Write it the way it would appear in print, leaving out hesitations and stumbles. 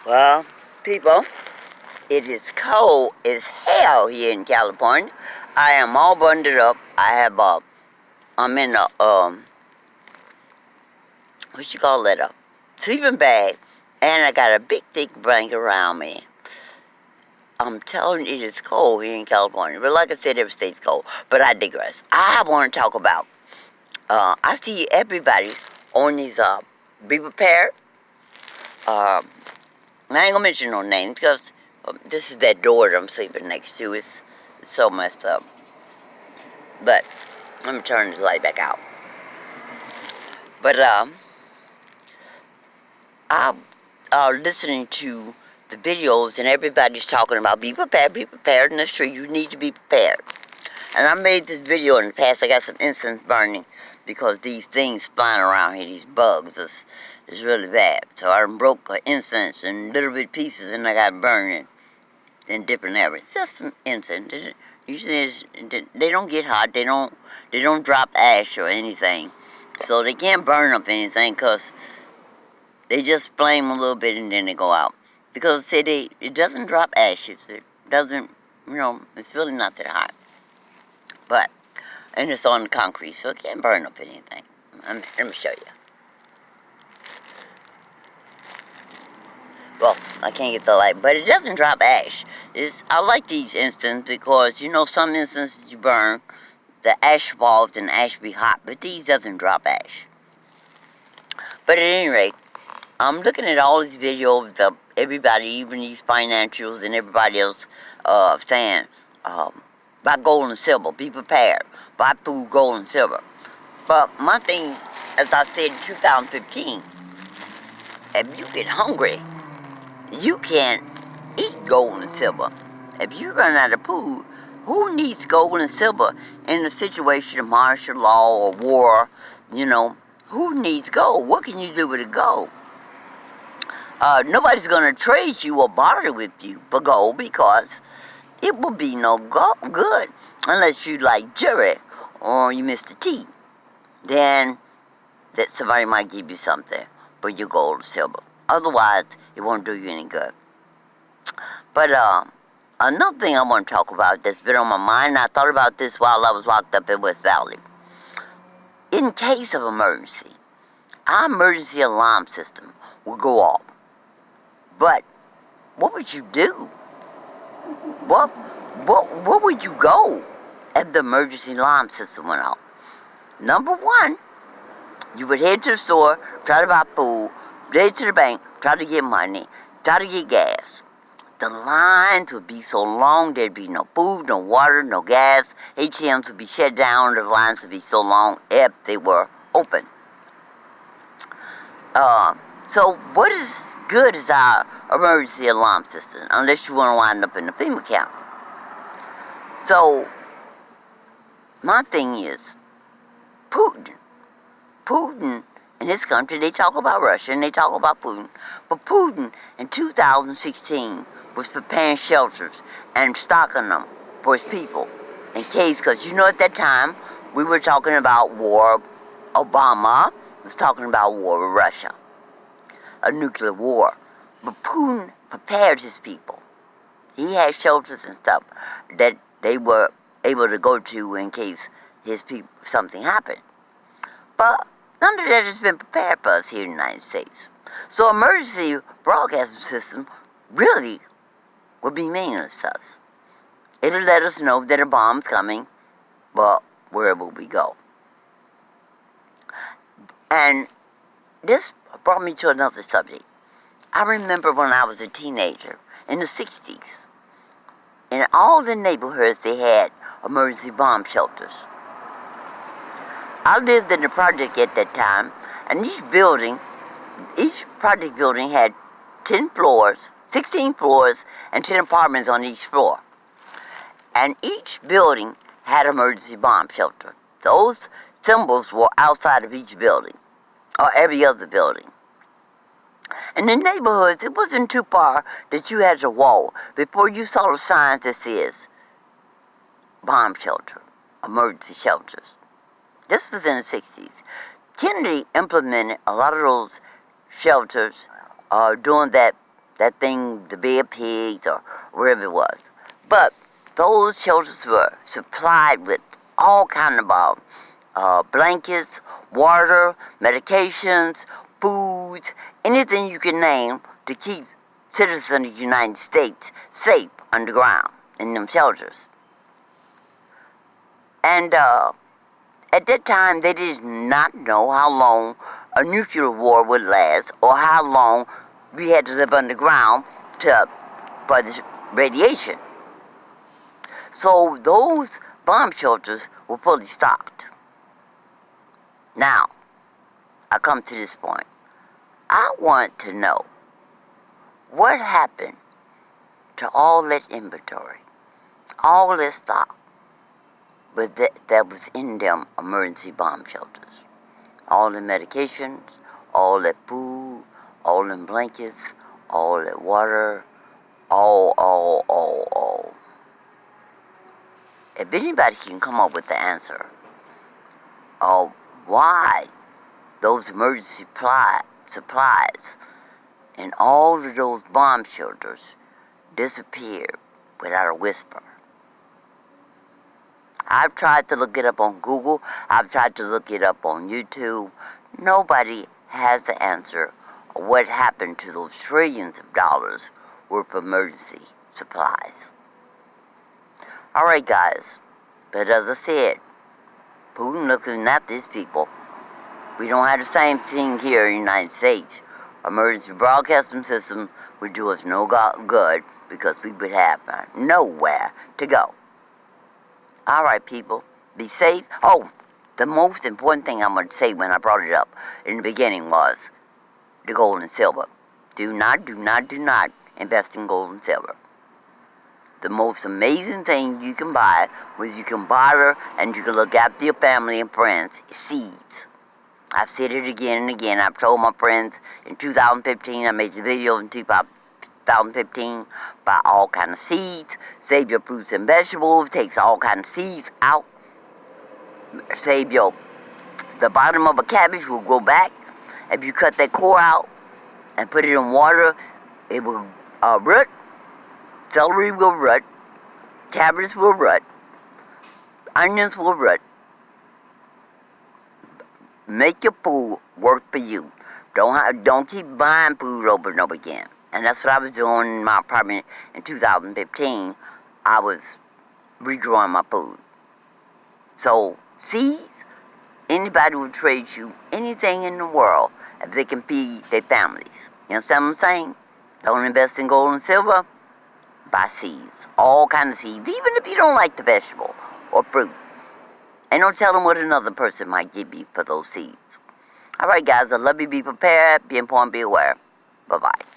Well, people, it is cold as hell here in California. I am all bundled up. I'm in what you call it, a sleeping bag, and I got a big thick blanket around me. I'm telling you, it is cold here in California. But like I said, every state's cold. But I digress. I want to talk about, I see everybody on these, be prepared. I ain't gonna mention no names because this is that door that I'm sleeping next to. It's so messed up. But let me turn this light back out. But I'm listening to the videos and everybody's talking about be prepared, and that's true. You need to be prepared. And I made this video in the past. I got some incense burning because these things flying around here, these bugs, is really bad. So I broke incense in little bit pieces and I got burning in different areas. Just some incense. Usually they don't get hot. They don't drop ash or anything. So they can't burn up anything because they just flame a little bit and then they go out. Because say it doesn't drop ashes. It doesn't, it's really not that hot. But, and it's on concrete, so it can't burn up anything. Let me show you. Well, I can't get the light, but it doesn't drop ash. I like these incense because, some incense you burn, the ash falls and the ash be hot, but these doesn't drop ash. But at any rate, I'm looking at all these videos of everybody, even these financials and everybody else, saying, buy gold and silver, be prepared, buy food, gold and silver. But my thing, as I said in 2015, if you get hungry, you can't eat gold and silver. If you run out of food, who needs gold and silver in a situation of martial law or war? Who needs gold? What can you do with the gold? Nobody's going to trade you or barter with you for gold because it will be no good unless you like Jerry or you Mr. T. Then that somebody might give you something for your gold or silver. Otherwise, it won't do you any good. But another thing I want to talk about that's been on my mind, and I thought about this while I was locked up in West Valley. In case of emergency, our emergency alarm system will go off. But what would you do? What would you go if the emergency alarm system went off? Number one, you would head to the store, try to buy food, head to the bank, try to get money, try to get gas. The lines would be so long, there'd be no food, no water, no gas. ATMs would be shut down, the lines would be so long if they were open. So what is good is our emergency alarm system, unless you want to wind up in the FEMA camp. So, my thing is, Putin in his country, they talk about Russia and they talk about Putin. But Putin in 2016 was preparing shelters and stocking them for his people in case, because at that time we were talking about war. Obama was talking about war with Russia, a nuclear war. But Putin prepared his people. He had shelters and stuff that they were able to go to in case his people something happened. But none of that has been prepared for us here in the United States. So emergency broadcasting system really would be meaningless to us. It'll let us know that a bomb's coming, but where will we go? And this brought me to another subject. I remember when I was a teenager in the 60s. In all the neighborhoods they had emergency bomb shelters. I lived in the project at that time, and each project building had 10 floors, 16 floors, and 10 apartments on each floor. And each building had an emergency bomb shelter. Those symbols were outside of each building, or every other building. And in neighborhoods, it wasn't too far that you had to walk before you saw the signs that says bomb shelter, emergency shelters. This was in the 60s. Kennedy implemented a lot of those shelters during that that thing, the Bay of Pigs or wherever it was. But those shelters were supplied with all kind of blankets, water, medications, foods, anything you can name to keep citizens of the United States safe underground in them shelters. And at that time, they did not know how long a nuclear war would last or how long we had to live underground for this radiation. So those bomb shelters were fully stocked. Now, I come to this point. I want to know what happened to all that inventory, all that stock, but that was in them emergency bomb shelters. All the medications, all that food, all them blankets, all that water, all. If anybody can come up with the answer of why those emergency supplies and all of those bomb shelters disappeared without a whisper. I've tried to look it up on Google. I've tried to look it up on YouTube. Nobody has the answer of what happened to those trillions of dollars worth of emergency supplies. Alright guys, but as I said, Putin looking at these people. We don't have the same thing here in the United States. Emergency broadcasting system would do us no good because we would have nowhere to go. Alright people, be safe. Oh, the most important thing I'm going to say when I brought it up in the beginning was the gold and silver. Do not invest in gold and silver. The most amazing thing you can buy was you can barter and you can look after your family and friends, seeds. I've said it again and again. I've told my friends in 2015, I made the video in 2015, buy all kind of seeds, save your fruits and vegetables, takes all kind of seeds out, save the bottom of a cabbage will grow back. If you cut that core out and put it in water, it will root. Celery will root, cabbage will root, onions will root. Make your food work for you. Don't keep buying food over and over again. And that's what I was doing in my apartment in 2015. I was regrowing my food. So seeds, anybody will trade you anything in the world if they can feed their families. You understand what I'm saying? Don't invest in gold and silver. Buy seeds, all kind of seeds, even if you don't like the vegetable or fruit. And don't tell them what another person might give you for those seeds. Alright guys, I love you, be prepared, be informed, be aware. Bye-bye.